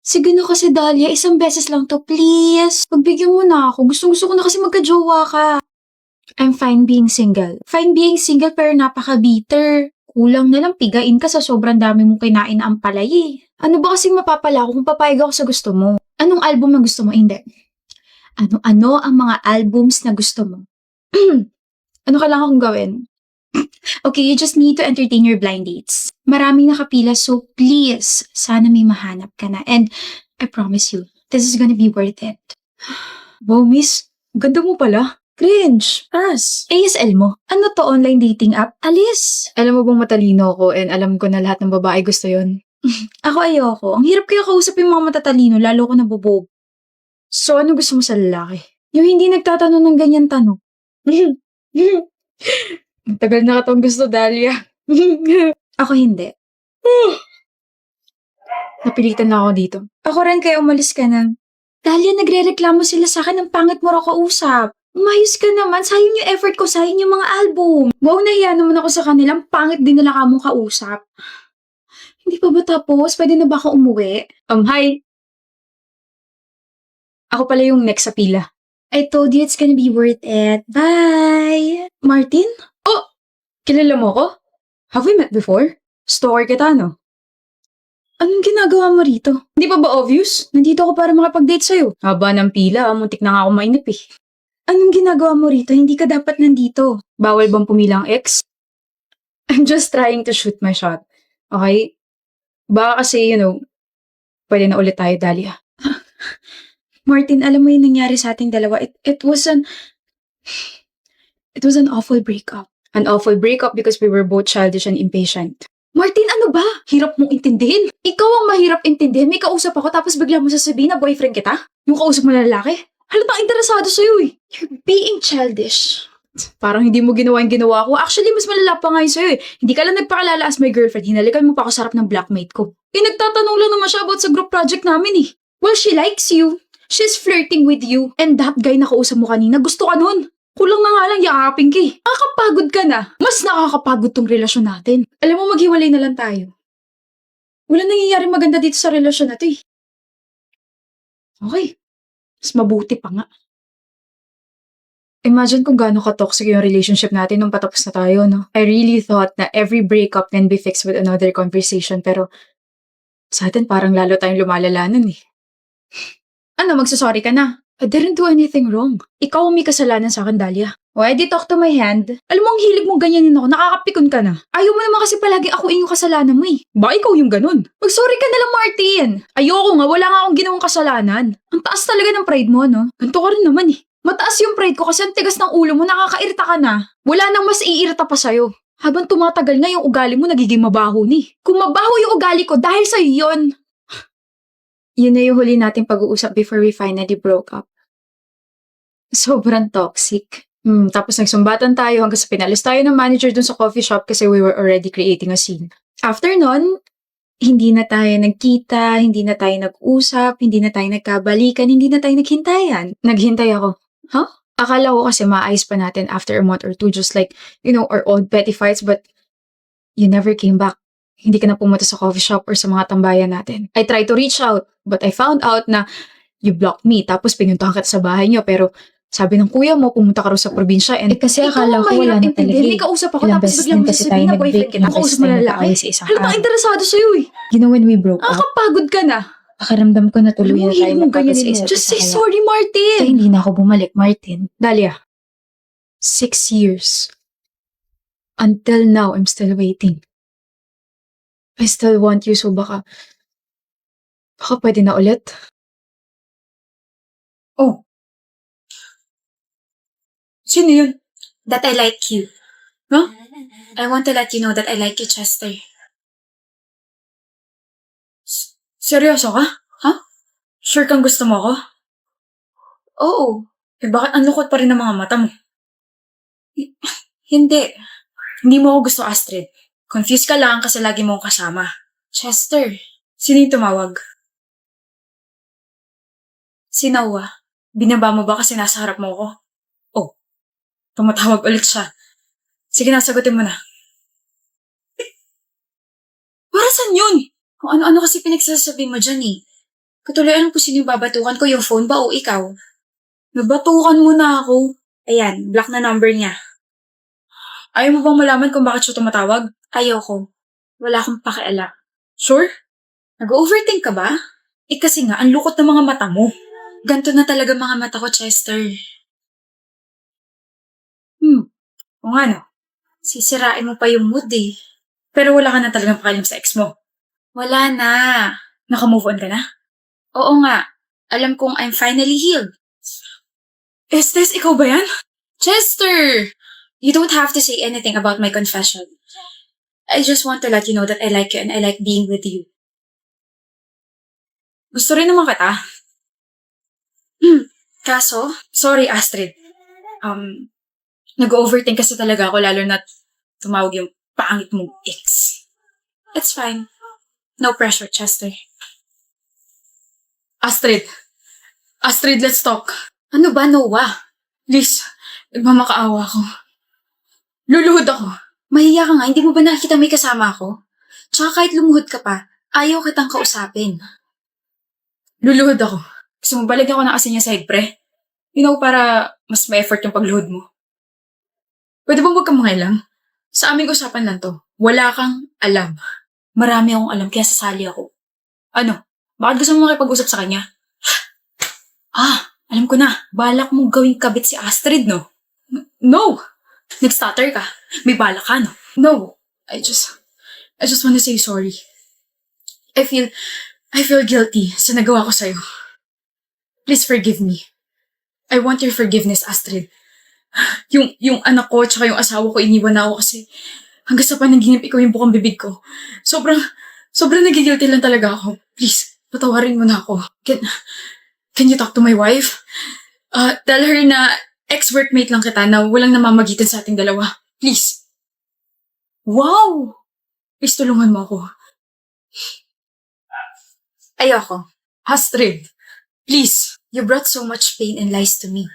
Sige na kasi Dahlia, isang beses lang to, please. Pagbigyan mo na ako. Gustong-gusto ko na kasi magka-jowa ka. I'm fine being single. Fine being single pero napaka-bitter. Kulang na lang pigain ka sa sobrang dami mong kinain na ampalay eh. Ano ba kasing mapapala ko kung papayag ako sa gusto mo? Anong album na gusto mo? Hindi. Ano-ano ang mga albums na gusto mo? Ano kailangan kong gawin? Okay, you just need to entertain your blind dates. Maraming nakapila, so please, sana may mahanap ka na. And I promise you, this is gonna be worth it. Wow, miss. Ganda mo pala. Cringe. Pass. ASL mo. Ano to online dating app? Alis. Alam mo bang matalino ako and alam ko na lahat ng babae gusto yon. Ako ayoko. Ang hirap kaya kausap yung mga matatalino, lalo ko nabobog. So ano gusto mo sa lalaki? Yung hindi nagtatanong ng ganyan tanong. Ang tagal na katong gusto, Dahlia. Ako hindi. Napilitan na ako dito. Ako rin kaya umalis ka na. Dahlia, nagre-reklamo sila sa akin ng pangit mo raw kausap. Umayos ka naman. Sayang yung effort ko, sayang yung mga album. Wow, nahiya naman ako sa kanilang pangit din nila kamong kausap. Hindi pa ba tapos? Pwede na ba ako umuwi? Hi. Ako pala yung next sa pila. I told you it's gonna be worth it. Bye! Martin? Oh! Kilala mo ko? Have we met before? Stalker kita, no? Anong ginagawa mo rito? Hindi pa ba obvious? Nandito ako para makapag-date sa'yo. Haba ng pila, muntik na nga ako mainip eh. Anong ginagawa mo rito? Hindi ka dapat nandito. Bawal bang pumila ang ex? I'm just trying to shoot my shot. Okay? Baka kasi, pwede na ulit tayo, Dahlia. Martin, alam mo yung nangyari sa ating dalawa. It was an awful breakup. An awful breakup because we were both childish and impatient. Martin, ano ba? Hirap mong intindihin. Ikaw ang mahirap intindihin. May kausap ako tapos bigla mo sasabihin na boyfriend kita? Yung kausap mo na lalaki? Halatang interesado sa'yo eh. You're being childish. Parang hindi mo ginawa yung ginawa ko. Actually, mas malala pa nga yun sa'yo eh. Hindi ka lang nagpakilala as my girlfriend. Hinalikan mo pa ako sa harap ng blackmate ko. Nagtatanong lang naman siya about sa group project namin eh. Well, she likes you. She's flirting with you. And that guy na kausap mo kanina, gusto ka nun. Kulang na nga lang yakapin ka eh. Nakakapagod ka na. Mas nakakapagod tong relasyon natin. Alam mo, maghiwalay na lang tayo. Wala nangyayari maganda dito sa relasyon na to eh. Okay. Mas mabuti pa nga. Imagine kung gaano ka-toxic yung relationship natin nung patapos na tayo, no? I really thought na every breakup can be fixed with another conversation, pero sa atin parang lalo tayong lumalala nun eh. Ano, magsasorry ka na? I didn't do anything wrong. Ikaw ang may kasalanan sa akin, Dahlia. Why did you talk to my hand? Alam mo, ang hilig mo ganyanin ako, nakakapikon ka na. Ayaw mo naman kasi palagi ako yung kasalanan mo eh. Ba, ikaw yung ganun? Mag-sorry ka na lang, Martin. Ayoko nga, wala nga akong ginawang kasalanan. Ang taas talaga ng pride mo, no? Ganito ka rin naman eh. Mataas yung pride ko kasi ang tigas ng ulo mo, nakakairita ka na. Wala nang mas iirita pa sa'yo. Habang tumatagal nga yung ugali mo, nagiging mabaho ni. Kung mabaho yung ugali ko, dahil sa'yo yun. Yun na yung huli nating pag-uusap before we finally broke up. Sobrang toxic. Tapos nagsumbatan tayo hanggang sa pinalis tayo ng manager dun sa coffee shop kasi we were already creating a scene. After nun, hindi na tayo nagkita, hindi na tayo nag-usap, hindi na tayo nagkabalikan, hindi na tayo naghintayan. Naghintay ako. Huh? Akala ko kasi maayos pa natin after a month or two, just like, our old petty fights, but you never came back. Hindi ka na pumunta sa coffee shop or sa mga tambayan natin. I tried to reach out, but I found out na you blocked me. Tapos pinuntahan kita sa bahay niyo, pero sabi ng kuya mo, pumunta ka rin sa probinsya. And kasi akala ko wala na talaga May kausap ako, Ilang tapos beses biglang din mo kasi sasabihin tayo na boyfriend nag-break, kita. ilang beses Kausap mo tayo na nag-away lalaki. sa isang Halatang araw. interesado sa'yo eh. When we broke up, Nakakapagod ka na. pakiramdam ko na tuluyan Alam mo, tayo hilig mong magbago sa ganyanin mo. isa't Just isa say kaya. sorry, Martin. Kaya hindi na ako bumalik, Martin. Dahlia, 6 years. Until now, I'm still waiting. I still want you, so baka pwede na ulit. Oh, sino yun? That I like you. Huh? I want to let you know that I like you, Chester. Seryoso ka? Ha? Sure kang gusto mo ako? Oo. Eh bakit ang lukot pa rin ng mga mata mo? Hindi. Hindi mo ako gusto, Astrid. Confused ka lang kasi lagi mo akong kasama. Chester. Sino yung tumawag? Si Noah. Binaba mo ba kasi nasa harap mo ako? Oh, tumatawag ulit siya. Sige na, sagutin mo na. Para saan yun? Kung ano-ano kasi pinagsasabi mo dyan eh. Katuloy alam ko sino yung babatukan ko, yung phone ba o ikaw? Nabatukan mo na ako. Ayan, block na number niya. Ayaw mo bang malaman kung bakit siya tumatawag? Ayoko. Wala akong pakialam. Sure? Nag-overthink ka ba? Kasi nga, ang lukot ng mga mata mo. Ganto na talaga mga mata ko, Chester. O nga no, sisirain mo pa yung mood eh. Pero wala ka na talagang pakialam sa ex mo. Wala na. Naka-move on ka na? Oo nga. Alam kong I'm finally healed. Estes, ikaw ba yan? Chester! You don't have to say anything about my confession. I just want to let you know that I like you and I like being with you. Gusto rin naman kita. Kaso, sorry Astrid. Nag-overthink kasi talaga ako lalo na tumawag yung pangit mong ex. It's fine. No pressure, Chester. Astrid. Astrid, let's talk. Ano ba, Noah? Please, nagmamakaawa ako. Luluhod ako. Mahiya ka nga, hindi mo ba nakikita may kasama ako? Tsaka kahit lumuhod ka pa, ayaw kitang kausapin. Luluhod ako. Gusto mo balik ako ng asin niya sa pre? You know, para mas may effort yung pagluhod mo. Pwede bang huwag kang mangailang? Sa aming usapan lang to. Wala kang alam. Marami akong alam, kaya sasali ako. Ano? Bakit gusto mo makipag-usap sa kanya? Alam ko na. Balak mong gawing kabit si Astrid, no? No! Nag-stutter ka. May balak ka, no? No. I just wanna say sorry. I feel guilty sa nagawa ko sa'yo. Please forgive me. I want your forgiveness, Astrid. Yung anak ko tsaka yung asawa ko iniwan na ako kasi hanggang sa panaginip ikaw yung bukang bibig ko. Sobrang nagigilty lang talaga ako. Please, patawarin mo na ako. Can you talk to my wife? Tell her na ex-workmate lang kita na walang namamagitan sa ating dalawa. Please. Wow! Please, tulungan mo ako. Ayoko. Astrid, please. You brought so much pain and lies to me.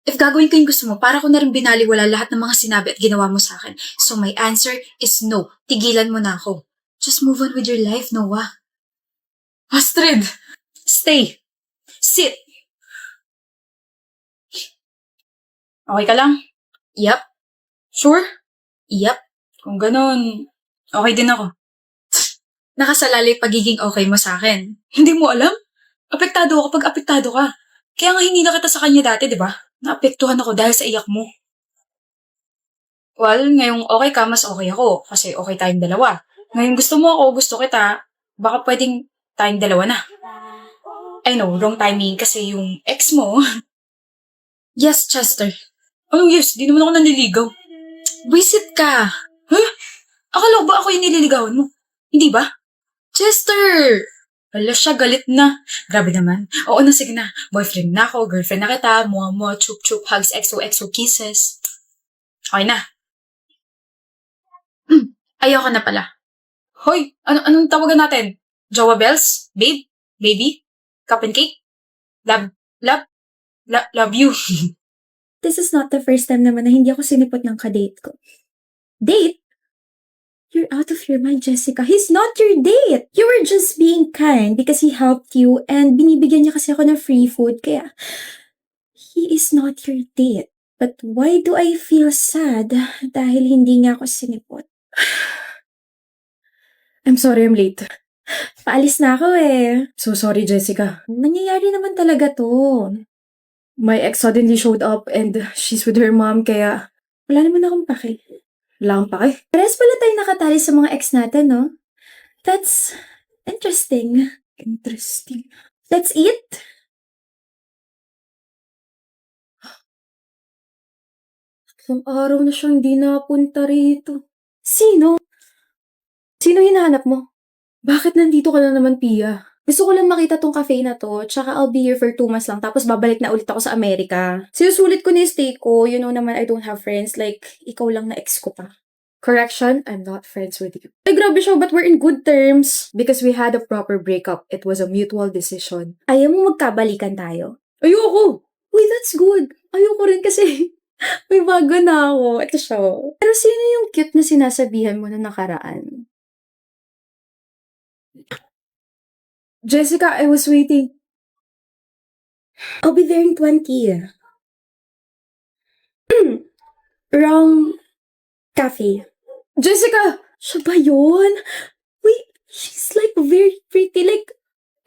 If gagawin ko yung gusto mo, para ko na rin binaliwala lahat ng mga sinabi at ginawa mo sa akin. So my answer is no. Tigilan mo na ako. Just move on with your life, Noah. Astrid! Stay. Sit. Okay ka lang? Yup. Sure? Yup. Kung ganun, okay din ako. Nakasalalay pagiging okay mo sa akin. Hindi mo alam? Apektado ako pag apektado ka. Kaya nga hinila kita sa kanya dati, di ba? Naapektuhan ako dahil sa iyak mo. Well, ngayong okay ka, mas okay ako. Kasi okay tayong dalawa. Ngayong gusto mo ako, gusto kita, baka pwedeng tayong dalawa na. I know, wrong timing kasi yung ex mo. Yes, Chester. Anong yes? Di naman ako nanliligaw. Wisit ka. Huh? Akala ko ba ako yung nililigawan mo? Hindi ba? Chester! Wala siya, galit na. Grabe naman. Oo na, sige na. Boyfriend na ako, girlfriend na kita, mua-mua, chup-chup, hugs, XOXO, kisses. Okay na. Ayoko na pala. Hoy, anong tawagan natin? Jowa bells? Babe? Baby? Cup and cake? Love you. This is not the first time naman na hindi ako sinipot ng kadate ko. Date? You're out of your mind, Jessica. He's not your date. You were just being kind because he helped you and binibigyan niya kasi ako ng free food. Kaya, he is not your date. But why do I feel sad dahil hindi niya ako sinipot? I'm sorry I'm late. Paalis na ako eh. So sorry, Jessica. Nangyayari naman talaga to. My ex suddenly showed up and she's with her mom kaya wala naman akong pake. Wala akong pake. Parehas pala tayo nakatali sa mga ex natin, no? That's interesting. Interesting. Let's eat? Tatlong araw na siyang hindi napunta rito. Sino? Sino hinahanap mo? Bakit nandito ka na naman, Pia? Gusto ko lang makita tong cafe na to, tsaka I'll be here for 2 months lang, tapos babalik na ulit ako sa Amerika. Sinusulit ko na yung stay ko, you know naman I don't have friends, like, ikaw lang na ex ko pa. Correction, I'm not friends with you. Ay, grabe siya, but we're in good terms. Because we had a proper breakup. It was a mutual decision. Ayaw mo magkabalikan tayo? Ayoko! Uy, that's good. Ayoko rin kasi may bago na ako. Ito siya. Pero sino yung cute na sinasabihan mo na nakaraan? Jessica, I was waiting. I'll be there in 20. Wrong cafe. Jessica! Siya ba yun? Wait, she's like very pretty. Like,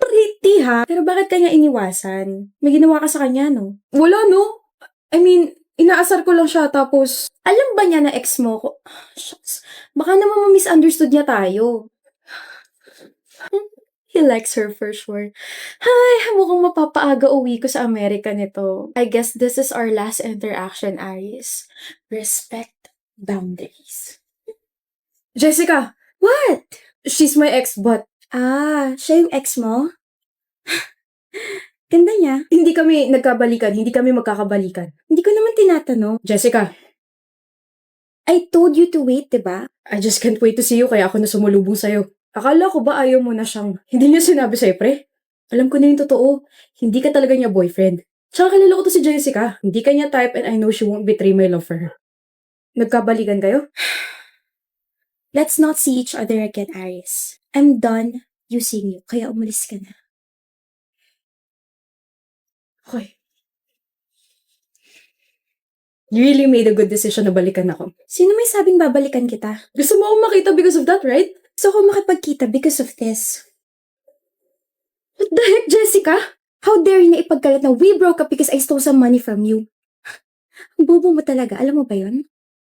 pretty ha? Pero bakit kanya iniwasan? May ginawa ka sa kanya, no? Wala, no? I mean, inaasar ko lang siya tapos, alam ba niya na ex mo ko? Shucks. Baka naman ma-misunderstood niya tayo. He likes her for sure. Ay, mukhang mapapaaga uwi ko sa Amerika nito. I guess this is our last interaction, Aris. Respect boundaries. Jessica! What? She's my ex, but... Ah, siya yung ex mo? Ganda niya. Hindi kami nagkabalikan, hindi kami magkakabalikan. Hindi ko naman tinatanong. Jessica! I told you to wait, diba? I just can't wait to see you, kaya ako na sumulubong sa'yo. Akala ko ba ayaw mo na siyang... Hindi niya sinabi sa'yo, pre? Alam ko na yung totoo. Hindi ka talaga niya boyfriend. Tsaka kilala ko to si Jessica. Hindi ka niya type and I know she won't betray my love for her. Nagkabalikan kayo? Let's not see each other again, Aris. I'm done using you, kaya umalis ka na. Okay. You really made a good decision na balikan ako. Sino may sabing babalikan kita? Gusto mo akong makita because of that, right? Gusto ko makipagkita because of this. What the heck, Jessica? How dare you na ipagkalat na we broke up because I stole some money from you? Ang bobo mo talaga, alam mo ba yun?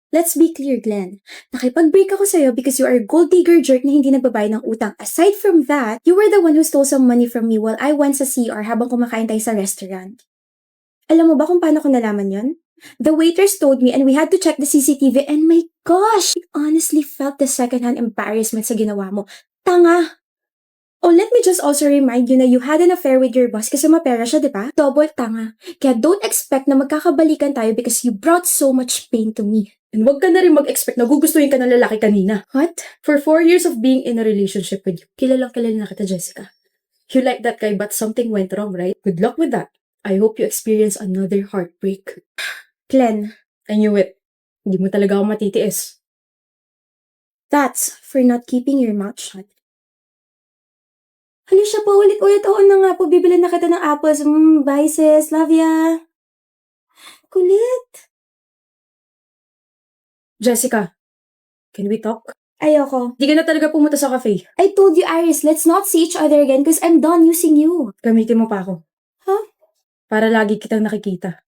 Let's be clear, Glenn. Nakipag-break ako sa'yo because you are a gold digger jerk na hindi nagbabayad ng utang. Aside from that, you were the one who stole some money from me while I went sa CR habang kumakain tayo sa restaurant. Alam mo ba kung paano ko nalaman yon? The waiters told me and we had to check the CCTV and my gosh, I honestly felt the secondhand embarrassment sa ginawa mo. Tanga! Oh, let me just also remind you na you had an affair with your boss kasi mapera siya, di ba? Double tanga. Kaya don't expect na magkakabalikan tayo because you brought so much pain to me. And wag ka na rin mag-expect na gugustuhin ka ng lalaki kanina. What? For 4 years of being in a relationship with you, kilalang kilala na kita, Jessica. You like that guy but something went wrong, right? Good luck with that. I hope you experience another heartbreak. Glenn, I knew it. Hindi mo talaga ako matitiis. That's for not keeping your mouth shut. Hala siya po, ulit-ulit. Oo na nga po, bibili na kita ng apples. Bye sis, love ya. Kulit. Jessica, can we talk? Ayoko. Di ka na talaga pumunta sa cafe. I told you, Iris, let's not see each other again because I'm done using you. Gamitin mo pa ako. Huh? Para lagi kitang nakikita.